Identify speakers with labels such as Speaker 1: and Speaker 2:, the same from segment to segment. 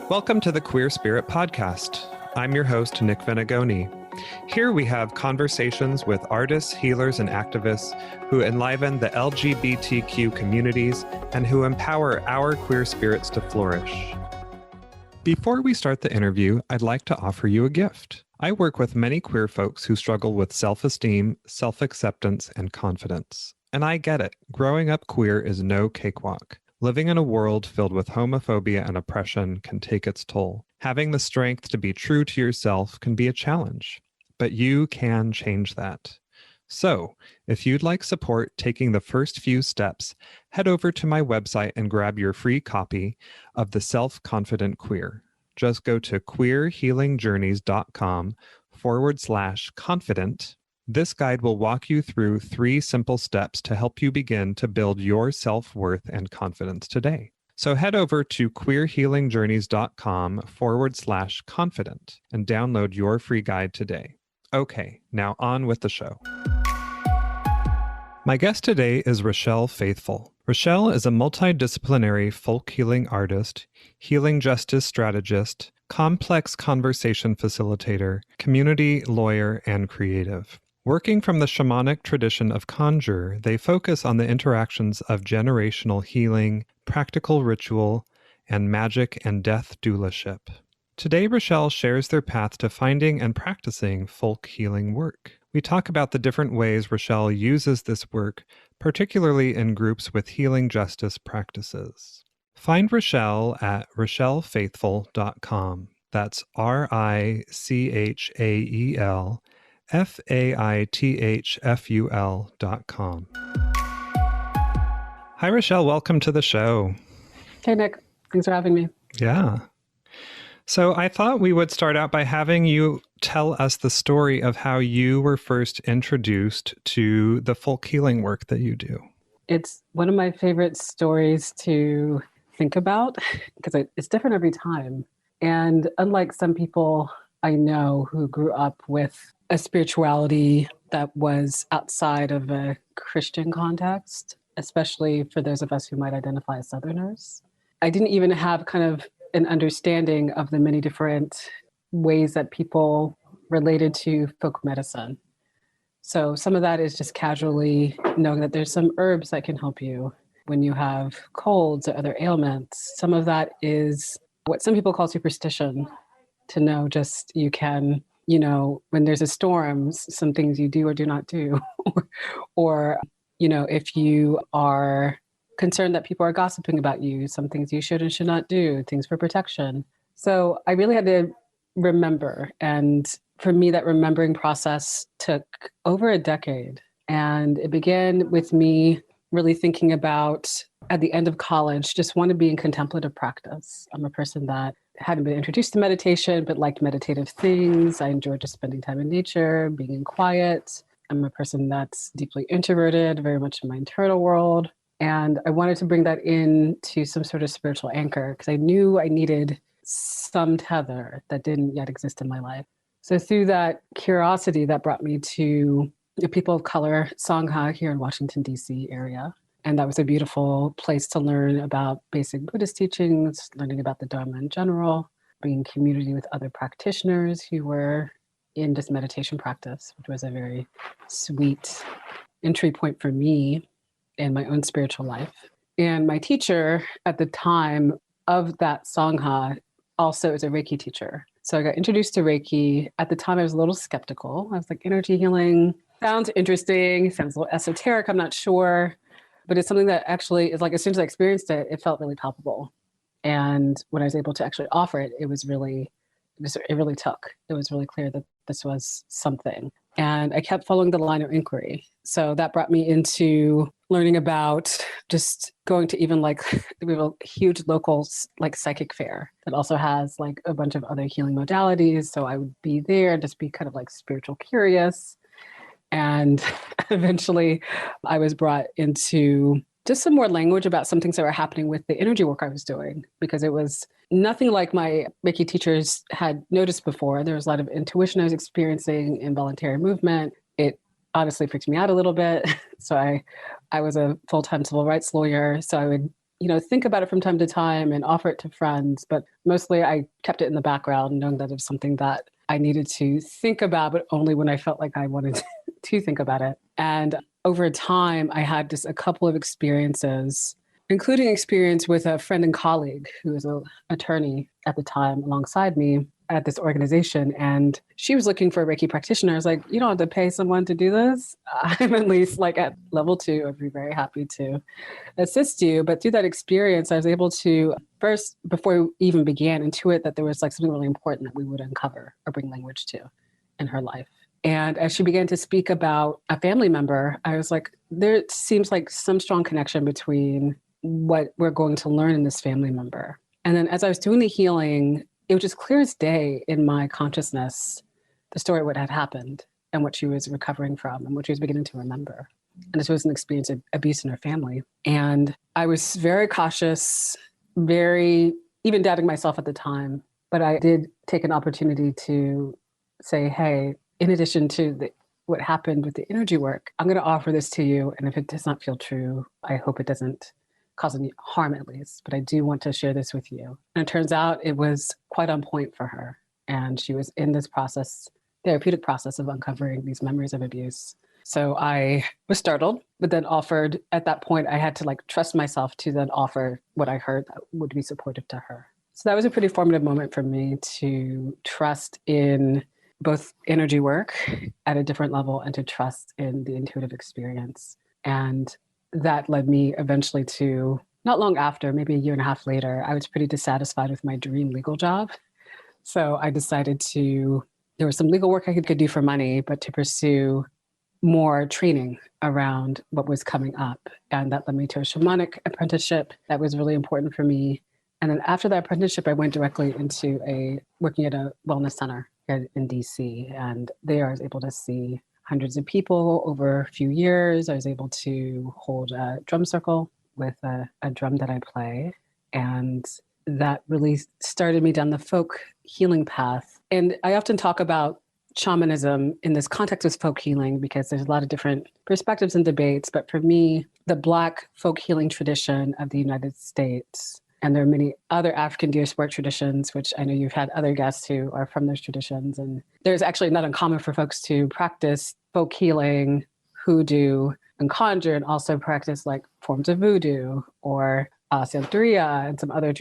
Speaker 1: Welcome to the Queer Spirit Podcast. I'm your host, Nick Venegoni. Here we have conversations with artists, healers, and activists who enliven the LGBTQ communities and who empower our queer spirits to flourish. Before we start the interview, I'd like to offer you a gift. I work with many queer folks who struggle with self-esteem, self-acceptance, and confidence. And I get it. Growing up queer is no cakewalk. Living in a world filled with homophobia and oppression can take its toll. Having the strength to be true to yourself can be a challenge, but you can change that. So, if you'd like support taking the first few steps, head over to my website and grab your free copy of The Self-Confident Queer. Just go to queerhealingjourneys.com/confident. This guide will walk you through 3 simple steps to help you begin to build your self-worth and confidence today. So head over to queerhealingjourneys.com/confident and download your free guide today. Okay, now on with the show. My guest today is Richael Faithful. Richael is a multidisciplinary folk healing artist, healing justice strategist, complex conversation facilitator, community lawyer, and creative. Working from the shamanic tradition of conjure, they focus on the interactions of generational healing, practical ritual, and magic and death doulaship. Today, Richael shares their path to finding and practicing folk healing work. We talk about the different ways Richael uses this work, particularly in groups with healing justice practices. Find Richael at richaelfaithful.com. That's RICHAEL FAITHFUL.com. Hi, Richael. Welcome to the show.
Speaker 2: Hey, Nick. Thanks for having me.
Speaker 1: Yeah. So I thought we would start out by having you tell us the story of how you were first introduced to the folk healing work that you do.
Speaker 2: It's one of my favorite stories to think about because it's different every time. And unlike some people I know who grew up with a spirituality that was outside of a Christian context, especially for those of us who might identify as Southerners, I didn't even have kind of an understanding of the many different ways that people related to folk medicine. So some of that is just casually knowing that there's some herbs that can help you when you have colds or other ailments. Some of that is what some people call superstition, to know just you can, when there's a storm, some things you do or do not do. or, if you are concerned that people are gossiping about you, some things you should and should not do, things for protection. So I really had to remember. And for me, that remembering process took over a decade. And it began with me really thinking about, at the end of college, just want to be in contemplative practice. I'm a person that hadn't been introduced to meditation, but liked meditative things. I enjoyed just spending time in nature, being in quiet. I'm a person that's deeply introverted, very much in my internal world. And I wanted to bring that into some sort of spiritual anchor because I knew I needed some tether that didn't yet exist in my life. So through that curiosity, that brought me to the People of Color Sangha here in Washington, D.C. area. And that was a beautiful place to learn about basic Buddhist teachings, learning about the Dharma in general, being in community with other practitioners who were in this meditation practice, which was a very sweet entry point for me in my own spiritual life. And my teacher at the time of that Sangha also is a Reiki teacher. So I got introduced to Reiki. At the time, I was a little skeptical. I was like, energy healing sounds interesting, sounds a little esoteric, I'm not sure. But it's something that actually is like, as soon as I experienced it, it felt really palpable. And when I was able to actually offer it, it really took. It was really clear that this was something. And I kept following the line of inquiry. So that brought me into learning about just going to even we have a huge local psychic fair that also has a bunch of other healing modalities. So I would be there and just be kind of spiritual curious. And eventually I was brought into just some more language about some things that were happening with the energy work I was doing, because it was nothing like my Reiki teachers had noticed before. There was a lot of intuition I was experiencing, involuntary movement. It honestly freaked me out a little bit. So I was a full-time civil rights lawyer. So I would, think about it from time to time and offer it to friends. But mostly I kept it in the background, knowing that it was something that I needed to think about, but only when I felt like I wanted to think about it. And over time, I had just a couple of experiences, including experience with a friend and colleague who was an attorney at the time alongside me at this organization. And she was looking for a Reiki practitioner. I was like, you don't have to pay someone to do this. I'm at least like at level 2. I'd be very happy to assist you. But through that experience, I was able to first, before we even began, intuit that there was like something really important that we would uncover or bring language to in her life. And as she began to speak about a family member, I was like, there seems like some strong connection between what we're going to learn in this family member. And then as I was doing the healing, it was just clear as day in my consciousness, the story of what had happened and what she was recovering from and what she was beginning to remember. And this was an experience of abuse in her family. And I was very cautious, even doubting myself at the time. But I did take an opportunity to say, hey, in addition to what happened with the energy work, I'm going to offer this to you. And if it does not feel true, I hope it doesn't cause any harm at least, but I do want to share this with you. And it turns out it was quite on point for her. And she was in this therapeutic process of uncovering these memories of abuse. So I was startled, but then offered, at that point, I had to trust myself to then offer what I heard that would be supportive to her. So that was a pretty formative moment for me to trust in both energy work at a different level and to trust in the intuitive experience. And that led me eventually to, not long after, maybe a year and a half later, I was pretty dissatisfied with my dream legal job. So I decided there was some legal work I could do for money, but to pursue more training around what was coming up. And that led me to a shamanic apprenticeship that was really important for me. And then after that apprenticeship, I went directly into working at a wellness center in DC. And there I was able to see hundreds of people over a few years. I was able to hold a drum circle with a drum that I play. And that really started me down the folk healing path. And I often talk about shamanism in this context of folk healing because there's a lot of different perspectives and debates. But for me, the Black folk healing tradition of the United States, and there are many other African diasporic traditions, which I know you've had other guests who are from those traditions. And there's actually not uncommon for folks to practice folk healing, hoodoo, and conjure, and also practice forms of voodoo or Santeria and some other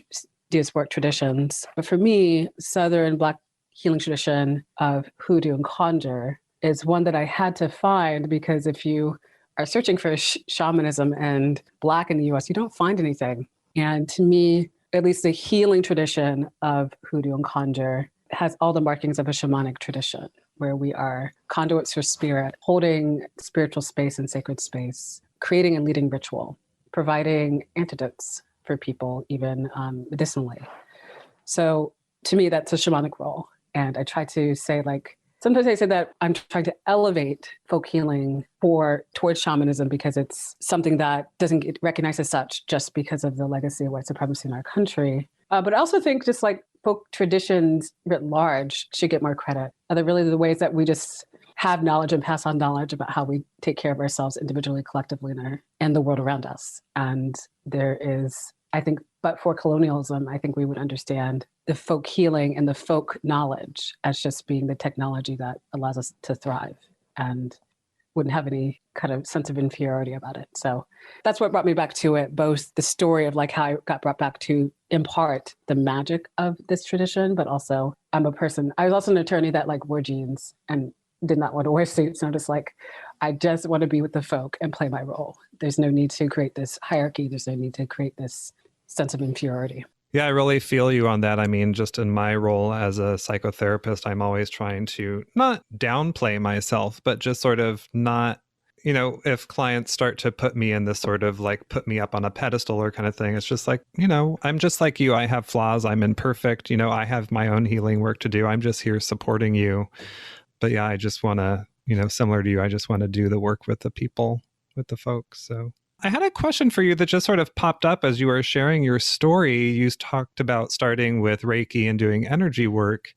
Speaker 2: diasporic traditions. But for me, Southern Black healing tradition of hoodoo and conjure is one that I had to find, because if you are searching for shamanism and Black in the US, you don't find anything. And to me, at least the healing tradition of hoodoo and conjure has all the markings of a shamanic tradition, where we are conduits for spirit, holding spiritual space and sacred space, creating and leading ritual, providing antidotes for people, even medicinally. So to me, that's a shamanic role. And I try to say, sometimes I say that I'm trying to elevate folk healing towards shamanism because it's something that doesn't get recognized as such just because of the legacy of white supremacy in our country. But I also think just folk traditions writ large should get more credit. They're really the ways that we just have knowledge and pass on knowledge about how we take care of ourselves individually, collectively, and the world around us. And there is, I think, but for colonialism, I think we would understand the folk healing and the folk knowledge as just being the technology that allows us to thrive and wouldn't have any kind of sense of inferiority about it. So that's what brought me back to it, both the story of how I got brought back to impart the magic of this tradition, but also I was also an attorney that wore jeans and did not want to wear suits. And I'm just I just want to be with the folk and play my role. There's no need to create this hierarchy. There's no need to create this sense of inferiority.
Speaker 1: Yeah, I really feel you on that. I mean, just in my role as a psychotherapist, I'm always trying to not downplay myself, but just sort of not, if clients start to put me in this sort of put me up on a pedestal or kind of thing, it's just I'm just like you. I have flaws. I'm imperfect. I have my own healing work to do. I'm just here supporting you. But yeah, I just want to, similar to you, I just want to do the work with the people, with the folks. So I had a question for you that just sort of popped up as you were sharing your story. You talked about starting with Reiki and doing energy work.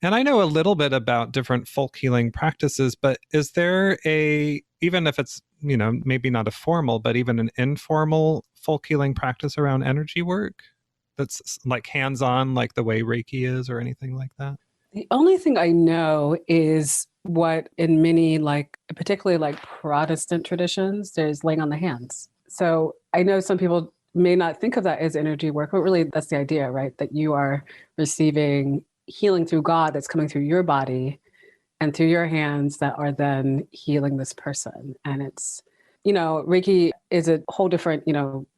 Speaker 1: And I know a little bit about different folk healing practices, but is there even if it's maybe not a formal, but even an informal folk healing practice around energy work that's like hands-on, like the way Reiki is or anything like that?
Speaker 2: The only thing I know is what in many, like particularly like Protestant traditions, there's laying on the hands. So I know some people may not think of that as energy work, but really that's the idea, right? That you are receiving healing through God that's coming through your body and through your hands that are then healing this person. And it's, Reiki is a whole different,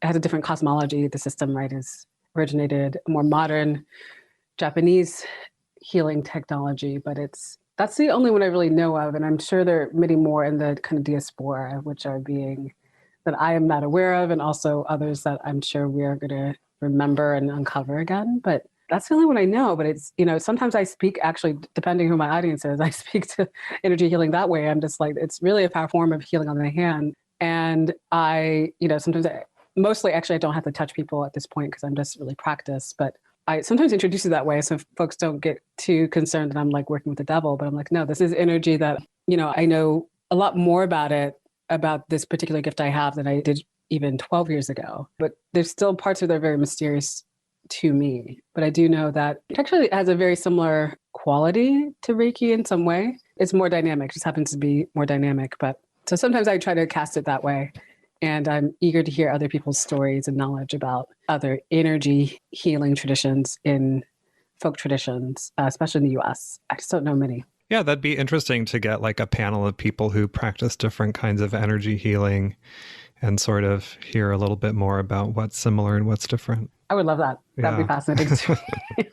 Speaker 2: has a different cosmology. The system, right, is originated more modern Japanese healing technology, but that's the only one I really know of. And I'm sure there are many more in the kind of diaspora, which are being that I am not aware of, and also others that I'm sure we are going to remember and uncover again. But that's the only one I know. But it's, sometimes I speak, actually, depending who my audience is, I speak to energy healing that way. I'm just like, it's really a powerful form of healing on the hand. And I, sometimes mostly actually I don't have to touch people at this point because I'm just really practiced. But I sometimes introduce it that way so folks don't get too concerned that I'm like working with the devil. But I'm like, no, this is energy that, I know a lot more about this particular gift I have than I did even 12 years ago. But there's still parts of it that are very mysterious to me. But I do know that it actually has a very similar quality to Reiki in some way. It's more dynamic, just happens to be more dynamic. But so sometimes I try to cast it that way. And I'm eager to hear other people's stories and knowledge about other energy healing traditions in folk traditions, especially in the US. I just don't know many.
Speaker 1: Yeah, that'd be interesting to get like a panel of people who practice different kinds of energy healing and sort of hear a little bit more about what's similar and what's different.
Speaker 2: I would love that. That'd be fascinating to me.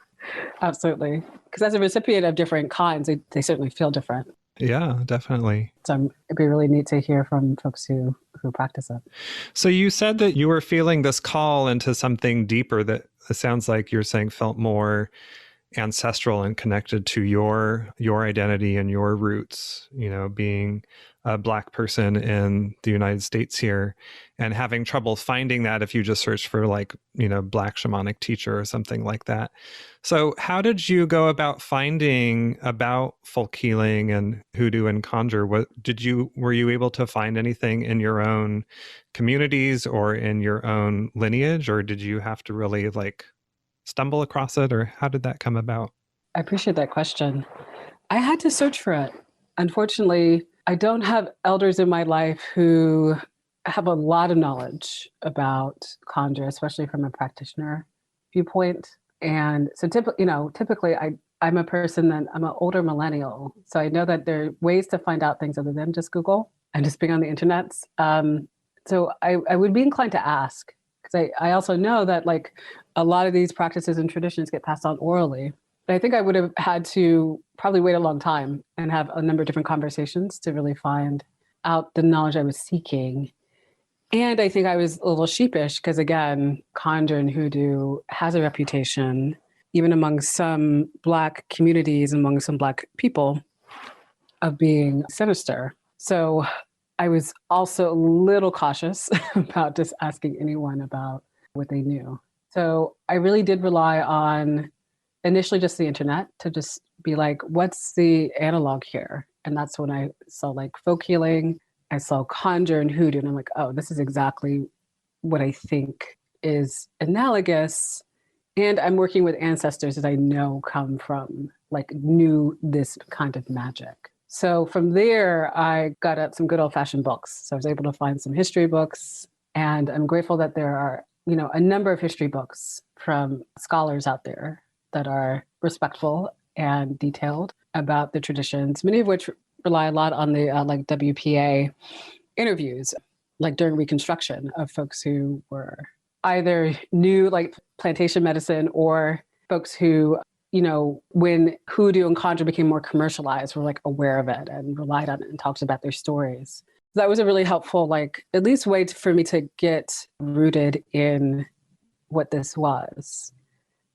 Speaker 2: Absolutely. Because as a recipient of different kinds, they certainly feel different.
Speaker 1: Yeah, definitely.
Speaker 2: So it'd be really neat to hear from folks who practice it.
Speaker 1: So you said that you were feeling this call into something deeper that it sounds like you're saying felt more ancestral and connected to your identity and your roots, being a Black person in the United States here and having trouble finding that if you just search for like, Black shamanic teacher or something like that. So how did you go about finding about folk healing and hoodoo and conjure? Were you able to find anything in your own communities or in your own lineage, or did you have to really like stumble across it, or how did that come about?
Speaker 2: I appreciate that question. I had to search for it. Unfortunately, I don't have elders in my life who have a lot of knowledge about conjure, especially from a practitioner viewpoint. And so typically I'm a person that I'm an older millennial. So I know that there are ways to find out things other than just Google and just being on the internet. So I would be inclined to ask, because I also know that like a lot of these practices and traditions get passed on orally. But I think I would have had to probably wait a long time and have a number of different conversations to really find out the knowledge I was seeking. And I think I was a little sheepish because, again, conjure and hoodoo has a reputation, even among some Black communities, among some Black people, of being sinister. So I was also a little cautious about just asking anyone about what they knew. So I really did rely on initially just the internet to just be like, what's the analog here? And that's when I saw like folk healing, I saw conjure and hoodoo, and I'm like, oh, this is exactly what I think is analogous. And I'm working with ancestors that I know come from, like, knew this kind of magic. So from there, I got out some good old-fashioned books. So I was able to find some history books, and I'm grateful that there are, a number of history books from scholars out there that are respectful and detailed about the traditions, many of which rely a lot on the like WPA interviews, like during Reconstruction, of folks who were either knew like plantation medicine or folks who, when hoodoo and conjure became more commercialized, were like aware of it and relied on it and talked about their stories. That was a really helpful, like, at least way for me to get rooted in what this was.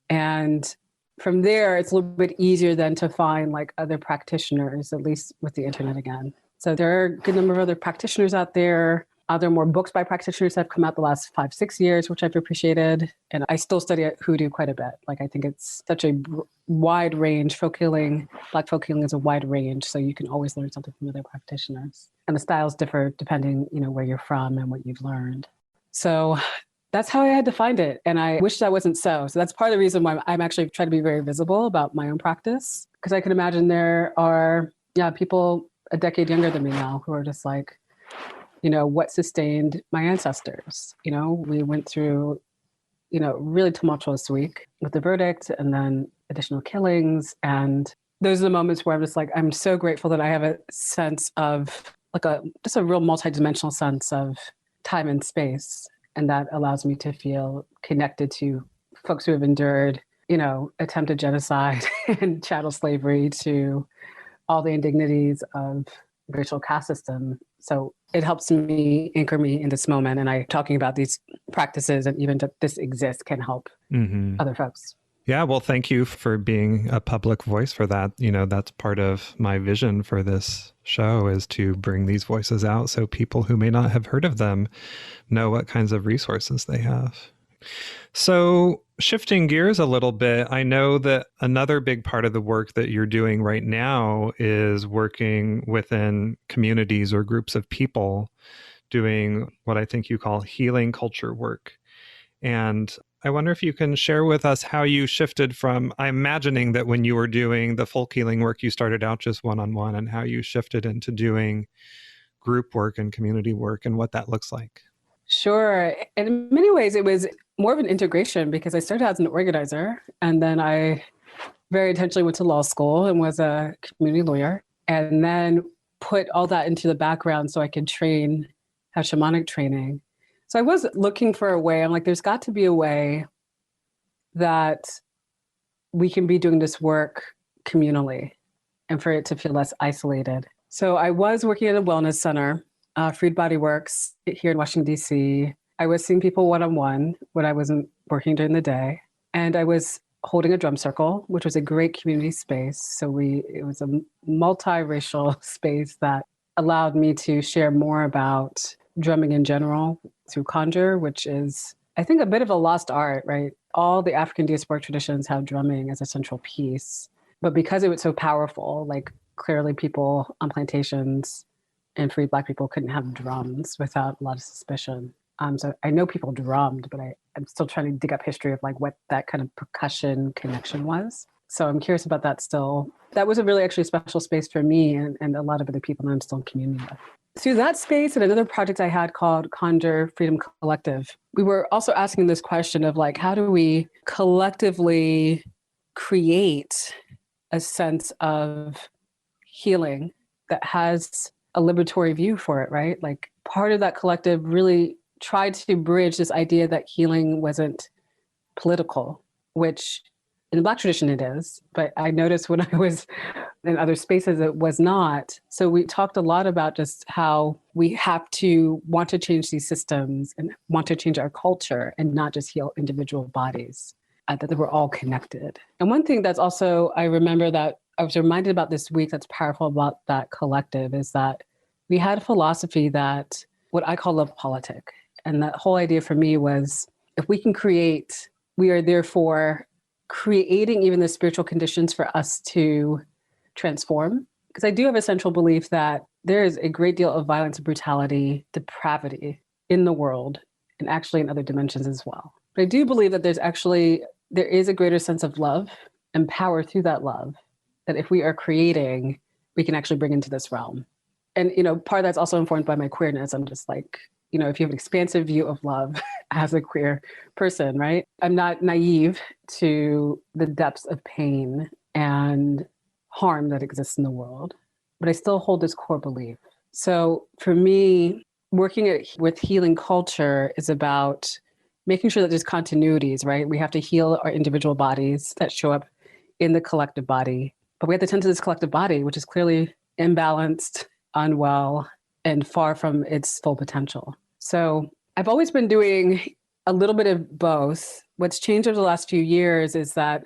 Speaker 2: And from there, it's a little bit easier then to find like other practitioners, at least with the internet again. So there are a good number of other practitioners out there. There are more books by practitioners that have come out the last 5-6 years, which I've appreciated. And I still study hoodoo quite a bit. Like, I think it's such a wide range. Folk healing, Black folk healing is a wide range. So you can always learn something from other practitioners. And the styles differ depending, where you're from and what you've learned. So that's how I had to find it. And I wish that wasn't so. So that's part of the reason why I'm actually trying to be very visible about my own practice. Because I can imagine there are, people a decade younger than me now who are just like, what sustained my ancestors? We went through, really tumultuous week with the verdict and then additional killings. And those are the moments where I'm just like, I'm so grateful that I have a sense of just a real multidimensional sense of time and space. And that allows me to feel connected to folks who have endured, attempted genocide and chattel slavery, to all the indignities of racial caste system. So it helps me anchor me in this moment. And talking about these practices and even that this exists can help other folks.
Speaker 1: Yeah, well, thank you for being a public voice for that. That's part of my vision for this show, is to bring these voices out so people who may not have heard of them know what kinds of resources they have. So shifting gears a little bit, I know that another big part of the work that you're doing right now is working within communities or groups of people doing what I think you call healing culture work. And I wonder if you can share with us how you shifted from, I'm imagining that when you were doing the folk healing work, you started out just one-on-one, and how you shifted into doing group work and community work and what that looks like.
Speaker 2: Sure. And in many ways, it was more of an integration, because I started out as an organizer, and then I very intentionally went to law school and was a community lawyer, and then put all that into the background so I could have shamanic training. So I was looking for a way. I'm like, there's got to be a way that we can be doing this work communally and for it to feel less isolated. So I was working at a wellness center, Freed Body Works here in Washington, D.C. I was seeing people one-on-one when I wasn't working during the day. And I was holding a drum circle, which was a great community space. So it was a multiracial space that allowed me to share more about drumming in general through conjure, which is, I think, a bit of a lost art, right? All the African diasporic traditions have drumming as a central piece. But because it was so powerful, like clearly people on plantations and free Black people couldn't have drums without a lot of suspicion. So I know people drummed, but I'm still trying to dig up history of like what that kind of percussion connection was. So I'm curious about that still. That was a really actually special space for me and a lot of other people that I'm still in community with. Through that space and another project I had called Conjure Freedom Collective, we were also asking this question of like, how do we collectively create a sense of healing that has a liberatory view for it, right? Like part of that collective really tried to bridge this idea that healing wasn't political, which in the Black tradition it is, but I noticed when I was in other spaces it was not. So we talked a lot about just how we have to want to change these systems and want to change our culture and not just heal individual bodies, that we're all connected. And one thing that's also, I remember that I was reminded about this week that's powerful about that collective is that we had a philosophy that what I call love politic. And that whole idea for me was, if we can create, we are therefore creating even the spiritual conditions for us to transform. Because I do have a central belief that there is a great deal of violence and brutality, depravity in the world, and actually in other dimensions as well. But I do believe that there is a greater sense of love and power through that love, that if we are creating, we can actually bring into this realm. And, part of that's also informed by my queerness. I'm just like, if you have an expansive view of love as a queer person, right? I'm not naive to the depths of pain and harm that exists in the world, but I still hold this core belief. So for me, working with healing culture is about making sure that there's continuities, right? We have to heal our individual bodies that show up in the collective body, but we have to tend to this collective body, which is clearly imbalanced, unwell, and far from its full potential. So I've always been doing a little bit of both. What's changed over the last few years is that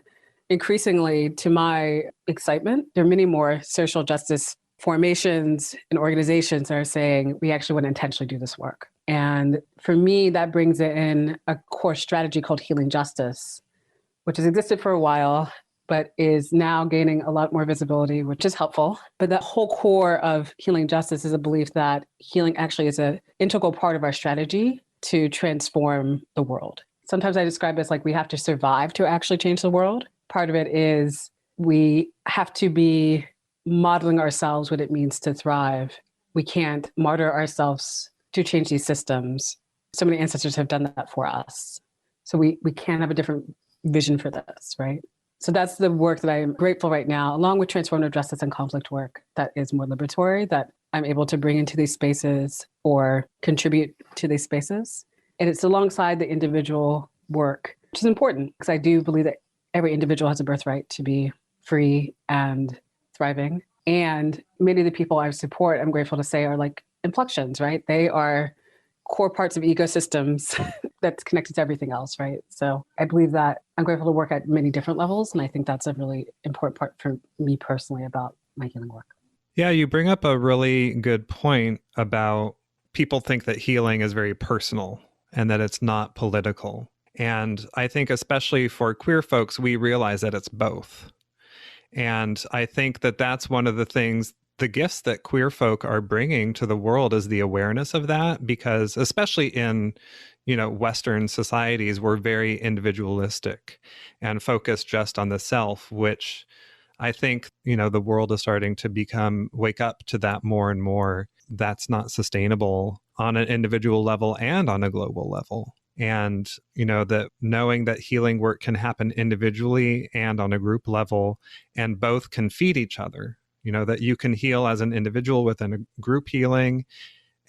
Speaker 2: increasingly, to my excitement, there are many more social justice formations and organizations that are saying, we actually want to intentionally do this work. And for me, that brings in a core strategy called healing justice, which has existed for a while, but is now gaining a lot more visibility, which is helpful. But the whole core of healing justice is a belief that healing actually is an integral part of our strategy to transform the world. Sometimes I describe it as like we have to survive to actually change the world. Part of it is we have to be modeling ourselves what it means to thrive. We can't martyr ourselves to change these systems. So many ancestors have done that for us. So we can have a different vision for this, right? So that's the work that I am grateful right now, along with transformative justice and conflict work that is more liberatory, that I'm able to bring into these spaces or contribute to these spaces. And it's alongside the individual work, which is important because I do believe that every individual has a birthright to be free and thriving. And many of the people I support, I'm grateful to say, are like inflections, right? They are core parts of ecosystems that's connected to everything else, right? So I believe that I'm grateful to work at many different levels. And I think that's a really important part for me personally about my healing work.
Speaker 1: Yeah, you bring up a really good point about people think that healing is very personal and that it's not political. And I think especially for queer folks, we realize that it's both. And I think that that's one of the things, the gifts that queer folk are bringing to the world is the awareness of that, because especially in, Western societies, we're very individualistic and focused just on the self, which I think, the world is starting to wake up to that more and more. That's not sustainable on an individual level and on a global level. And, that knowing that healing work can happen individually and on a group level, and both can feed each other, that you can heal as an individual within a group healing,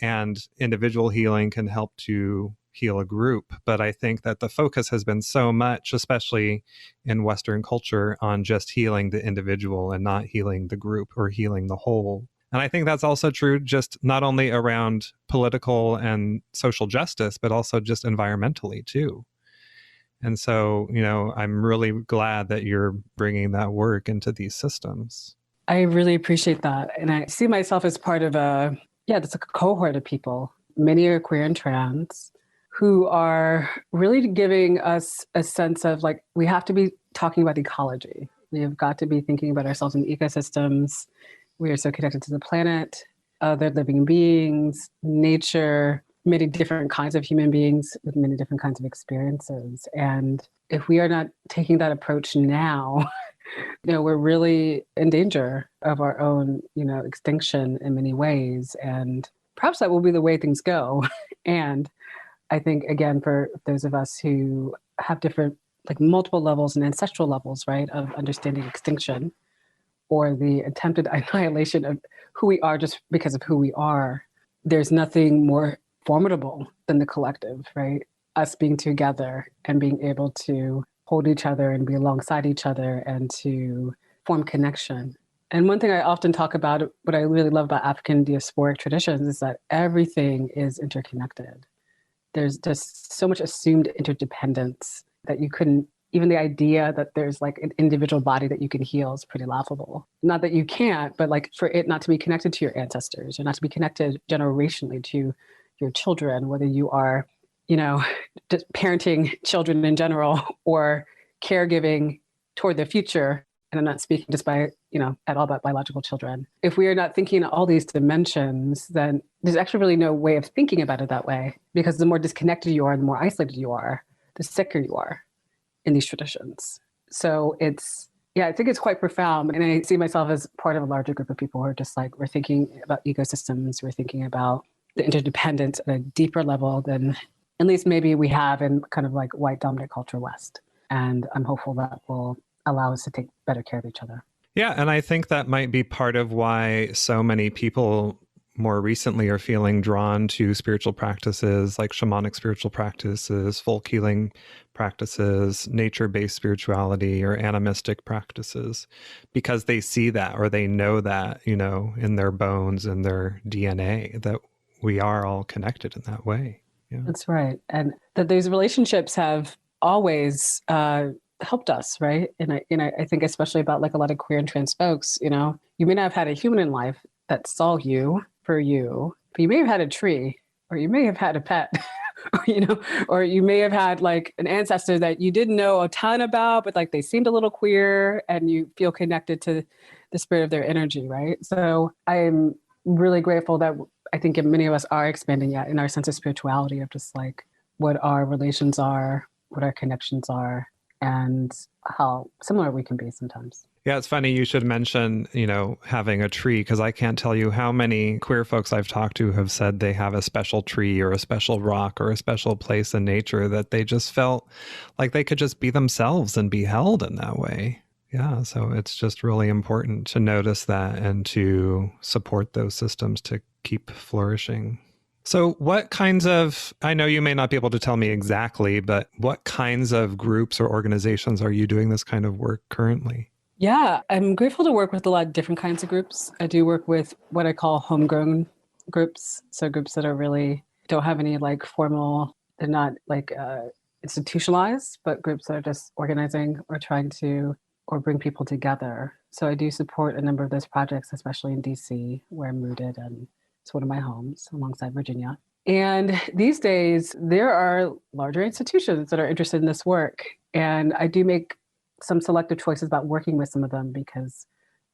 Speaker 1: and individual healing can help to heal a group. But I think that the focus has been so much, especially in Western culture, on just healing the individual and not healing the group or healing the whole. And I think that's also true just not only around political and social justice, but also just environmentally too. And so, I'm really glad that you're bringing that work into these systems.
Speaker 2: I really appreciate that. And I see myself as part of that's a cohort of people. Many are queer and trans who are really giving us a sense of like, we have to be talking about ecology. We have got to be thinking about ourselves in ecosystems. We are so connected to the planet, other living beings, nature, many different kinds of human beings with many different kinds of experiences. And if we are not taking that approach now, we're really in danger of our own, extinction in many ways. And perhaps that will be the way things go. And I think, again, for those of us who have different, like multiple levels and ancestral levels, right, of understanding extinction, or the attempted annihilation of who we are just because of who we are, there's nothing more formidable than the collective, right? Us being together and being able to hold each other and be alongside each other and to form connection. And one thing I often talk about, what I really love about African diasporic traditions, is that everything is interconnected. There's just so much assumed interdependence that you couldn't, even the idea that there's like an individual body that you can heal is pretty laughable. Not that you can't, but like for it not to be connected to your ancestors or not to be connected generationally to your children, whether you are, just parenting children in general or caregiving toward the future. And I'm not speaking just by, at all about biological children. If we are not thinking all these dimensions, then there's actually really no way of thinking about it that way, because the more disconnected you are, the more isolated you are, the sicker you are in these traditions. So I think it's quite profound. And I see myself as part of a larger group of people who are just like, we're thinking about ecosystems, we're thinking about the interdependence at a deeper level than at least maybe we have in kind of like white dominant culture West. And I'm hopeful that will allow us to take better care of each other.
Speaker 1: Yeah, and I think that might be part of why so many people more recently are feeling drawn to spiritual practices like shamanic spiritual practices, folk healing practices, nature-based spirituality, or animistic practices, because they see that or they know that, in their bones and their DNA, that we are all connected in that way. Yeah.
Speaker 2: That's right. And that these relationships have always helped us, right? And I think especially about like a lot of queer and trans folks, you may not have had a human in life that saw you for you, but you may have had a tree or you may have had a pet, or you may have had like an ancestor that you didn't know a ton about, but like they seemed a little queer and you feel connected to the spirit of their energy, right? So I'm really grateful that I think many of us are expanding yet in our sense of spirituality of just like what our relations are, what our connections are, and how similar we can be sometimes.
Speaker 1: Yeah, it's funny you should mention, having a tree, because I can't tell you how many queer folks I've talked to have said they have a special tree or a special rock or a special place in nature that they just felt like they could just be themselves and be held in that way. Yeah, so it's just really important to notice that and to support those systems to keep flourishing. So what kinds of, I know you may not be able to tell me exactly, but what kinds of groups or organizations are you doing this kind of work currently?
Speaker 2: Yeah, I'm grateful to work with a lot of different kinds of groups. I do work with what I call homegrown groups. So groups that are really don't have any like formal, they're not like institutionalized, but groups that are just organizing or trying to or bring people together. So I do support a number of those projects, especially in DC, where I'm rooted, and it's one of my homes alongside Virginia. And these days, there are larger institutions that are interested in this work. And I do make some selective choices about working with some of them because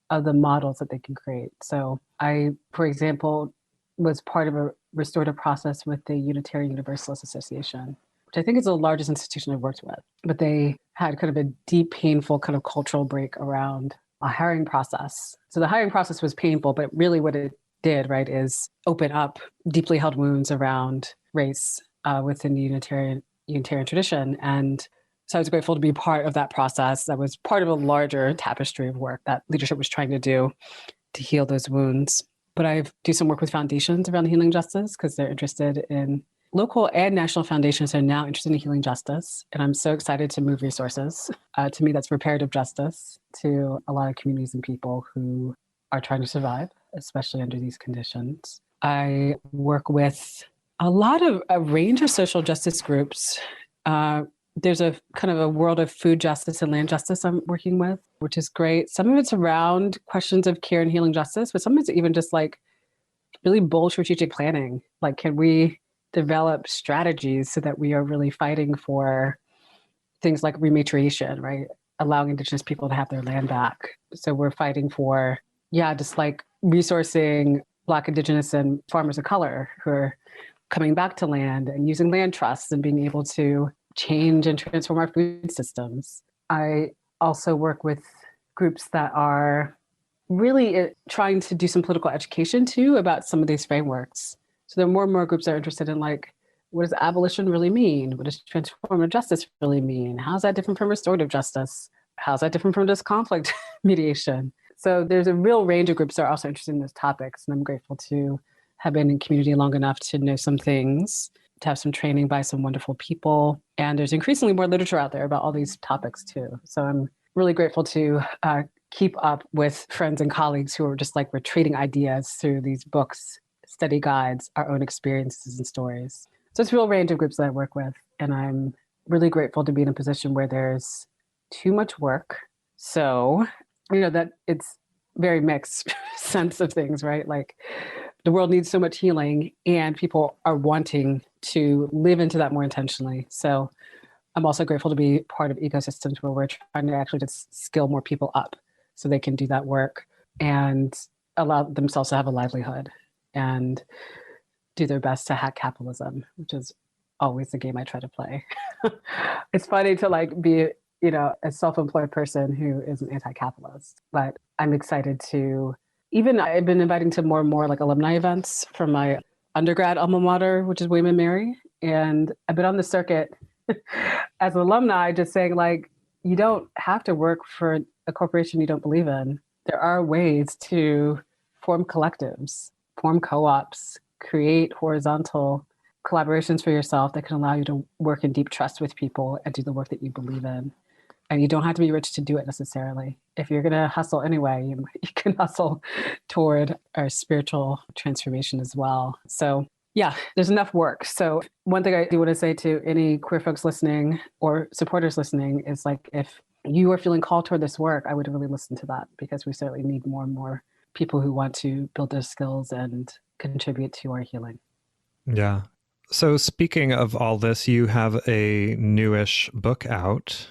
Speaker 2: of the models that they can create. So I, for example, was part of a restorative process with the Unitarian Universalist Association, which I think is the largest institution I've worked with. But they had kind of a deep, painful kind of cultural break around a hiring process. So the hiring process was painful, but really what it did, right, is open up deeply held wounds around race within the Unitarian tradition. And so I was grateful to be part of that process. That was part of a larger tapestry of work that leadership was trying to do to heal those wounds. But I do some work with foundations around healing justice because they're interested in local and national foundations are now interested in healing justice. And I'm so excited to move resources. To me, that's reparative justice to a lot of communities and people who are trying to survive, especially under these conditions. I work with a range of social justice groups. There's a kind of a world of food justice and land justice I'm working with, which is great. Some of it's around questions of care and healing justice, but some of it's even just like really bold strategic planning. Like, can we develop strategies so that we are really fighting for things like rematriation, right? Allowing Indigenous people to have their land back. So we're fighting for, just like resourcing Black, Indigenous, and farmers of color who are coming back to land and using land trusts and being able to change and transform our food systems. I also work with groups that are really trying to do some political education too about some of these frameworks. So there are more and more groups that are interested in like, what does abolition really mean? What does transformative justice really mean? How's that different from restorative justice? How's that different from just conflict mediation? So there's a real range of groups that are also interested in those topics. And I'm grateful to have been in community long enough to know some things, to have some training by some wonderful people. And there's increasingly more literature out there about all these topics too. So I'm really grateful to keep up with friends and colleagues who are just like, we're trading ideas through these books, study guides, our own experiences and stories. So it's a real range of groups that I work with. And I'm really grateful to be in a position where there's too much work. So, that it's very mixed sense of things, right? Like the world needs so much healing and people are wanting to live into that more intentionally. So I'm also grateful to be part of ecosystems where we're trying to actually just skill more people up so they can do that work and allow themselves to have a livelihood and do their best to hack capitalism, which is always the game I try to play. It's funny to like be, a self-employed person who is an anti-capitalist, but I'm excited to, I've been inviting to more and more like alumni events from my undergrad alma mater, which is William and Mary. And I've been on the circuit as an alumni, just saying like, you don't have to work for a corporation you don't believe in. There are ways to form collectives, form co-ops, create horizontal collaborations for yourself that can allow you to work in deep trust with people and do the work that you believe in. And you don't have to be rich to do it necessarily. If you're going to hustle anyway, you can hustle toward our spiritual transformation as well. So yeah, there's enough work. So one thing I do want to say to any queer folks listening or supporters listening is like, if you are feeling called toward this work, I would really listen to that because we certainly need more and more people who want to build their skills and contribute to our healing.
Speaker 1: Yeah. So speaking of all this, you have a newish book out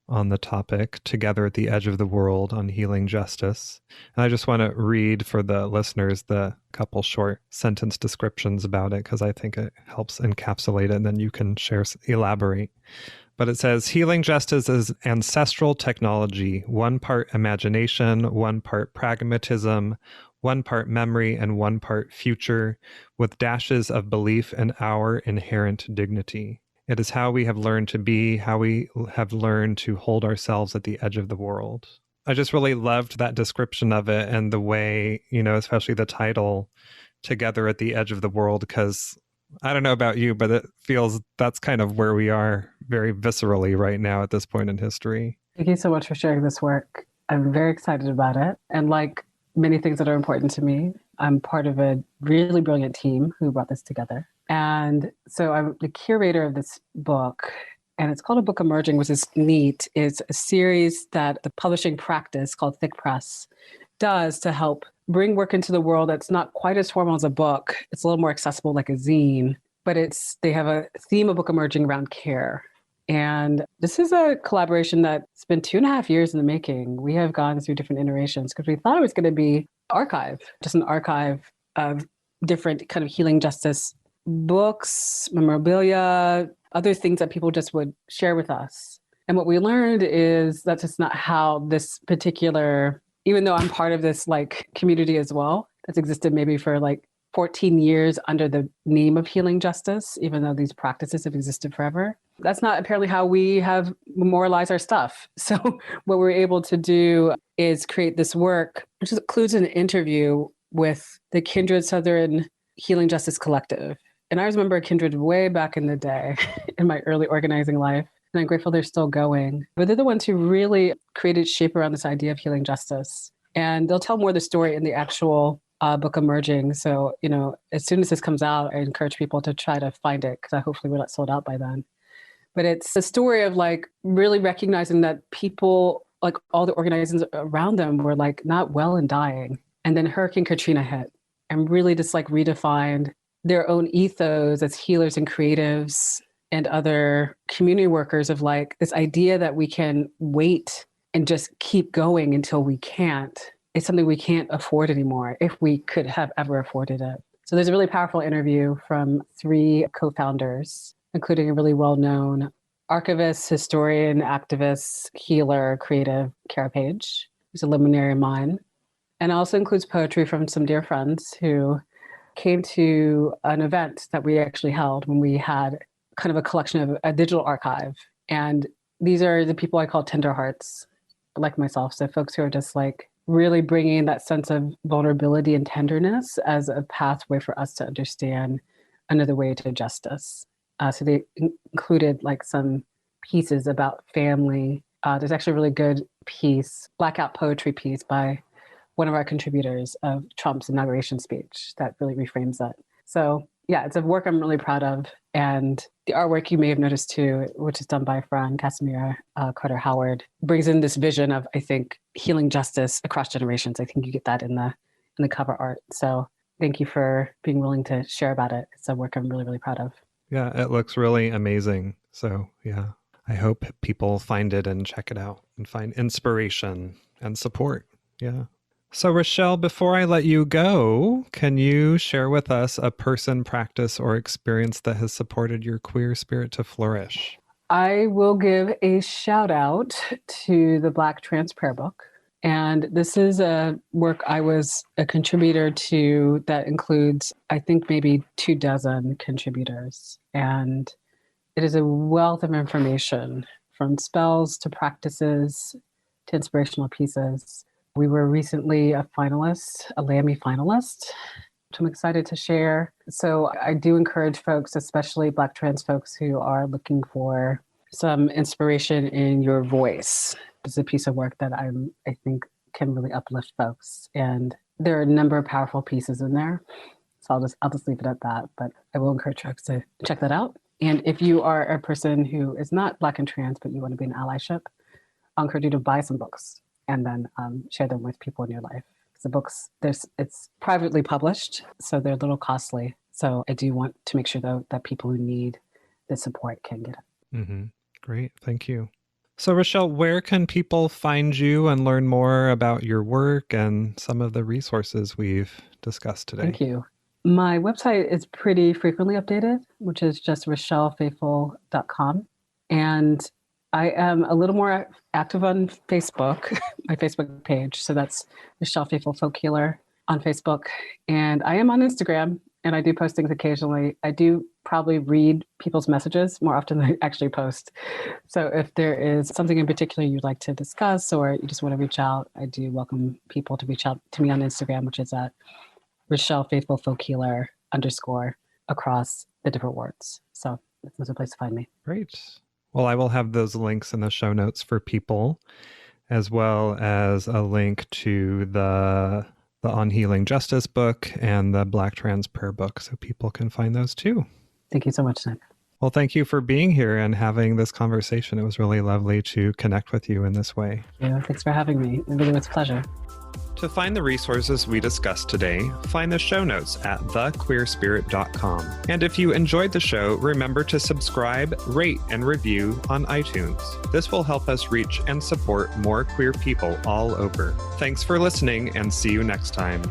Speaker 1: on the topic, Together at the Edge of the World on Healing Justice. And I just want to read for the listeners the couple short sentence descriptions about it because I think it helps encapsulate it, and then you can elaborate. But it says, healing justice is ancestral technology, one part imagination, one part pragmatism, one part memory, and one part future, with dashes of belief in our inherent dignity. It is how we have learned to be, how we have learned to hold ourselves at the edge of the world. I just really loved that description of it and the way, especially the title, Together at the Edge of the World, because I don't know about you, but it feels that's kind of where we are very viscerally right now at this point in history.
Speaker 2: Thank you so much for sharing this work. I'm very excited about it. And like many things that are important to me, I'm part of a really brilliant team who brought this together. And so I'm the curator of this book, and it's called A Book Emerging, which is neat. It's a series that the publishing practice called Thick Press does to help bring work into the world that's not quite as formal as a book. It's a little more accessible like a zine, but they have a theme of Book Emerging around care. And this is a collaboration that's been 2.5 years in the making. We have gone through different iterations because we thought it was going to be just an archive of different kind of healing justice books, memorabilia, other things that people just would share with us. And what we learned is that's just not how this particular, even though I'm part of this like community as well, that's existed maybe for like 14 years under the name of healing justice, even though these practices have existed forever. That's not apparently how we have memorialized our stuff. So what we're able to do is create this work, which includes an interview with the Kindred Southern Healing Justice Collective. And I remember Kindred way back in the day in my early organizing life. And I'm grateful they're still going. But they're the ones who really created shape around this idea of healing justice. And they'll tell more of the story in the actual book Emerging. So, as soon as this comes out, I encourage people to try to find it because hopefully we're not sold out by then. But it's a story of like really recognizing that people, like all the organizations around them were like not well and dying. And then Hurricane Katrina hit and really just like redefined their own ethos as healers and creatives and other community workers of like this idea that we can wait and just keep going until we can't. It's something we can't afford anymore if we could have ever afforded it. So there's a really powerful interview from 3 co-founders, including a really well-known archivist, historian, activist, healer, creative, Kara Page, who's a luminary of mine. And also includes poetry from some dear friends who came to an event that we actually held when we had kind of a collection of a digital archive. And these are the people I call tender hearts, like myself. So folks who are just like really bringing that sense of vulnerability and tenderness as a pathway for us to understand another way to justice. So they included like some pieces about family. There's actually a really good piece, blackout poetry piece by one of our contributors of Trump's inauguration speech that really reframes that. So yeah, it's a work I'm really proud of. And the artwork you may have noticed too, which is done by Fran Casimir Carter Howard, brings in this vision of, I think, healing justice across generations. I think you get that in the cover art. So thank you for being willing to share about it. It's a work I'm really, really proud of.
Speaker 1: Yeah, it looks really amazing. So yeah, I hope people find it and check it out and find inspiration and support. Yeah. So Rochelle, before I let you go, can you share with us a person, practice, or experience that has supported your queer spirit to flourish?
Speaker 2: I will give a shout out to the Black Trans Prayer Book. And this is a work I was a contributor to that includes, I think, maybe 24 contributors. And it is a wealth of information from spells to practices to inspirational pieces. We were recently a finalist, a LAMI finalist, which I'm excited to share. So I do encourage folks, especially Black trans folks who are looking for some inspiration in your voice. It's a piece of work that I think can really uplift folks. And there are a number of powerful pieces in there. So I'll just leave it at that. But I will encourage folks to check that out. And if you are a person who is not Black and trans, but you want to be an allyship, I'll encourage you to buy some books and then share them with people in your life. The books, it's privately published, so they're a little costly. So I do want to make sure, though, that people who need the support can get it.
Speaker 1: Mm-hmm. Great. Thank you. So, Richael, where can people find you and learn more about your work and some of the resources we've discussed today?
Speaker 2: Thank you. My website is pretty frequently updated, which is just RichelleFaithful.com. And I am a little more active on Facebook, my Facebook page. So that's Richael Faithful Folk Healer on Facebook. And I am on Instagram, and I do post things occasionally. I do probably read people's messages more often than I actually post. So if there is something in particular you'd like to discuss, or you just want to reach out, I do welcome people to reach out to me on Instagram, which is at Richael Faithful Folk Healer _ across the different words. So that's a place to find me.
Speaker 1: Great. Well, I will have those links in the show notes for people, as well as a link to the On Healing Justice book and the Black Trans Prayer book, so people can find those too.
Speaker 2: Thank you so much, Nick.
Speaker 1: Well, thank you for being here and having this conversation. It was really lovely to connect with you in this way.
Speaker 2: Yeah, thanks for having me. It really was a pleasure.
Speaker 1: To find the resources we discussed today, find the show notes at thequeerspirit.com. And if you enjoyed the show, remember to subscribe, rate, and review on iTunes. This will help us reach and support more queer people all over. Thanks for listening, and see you next time.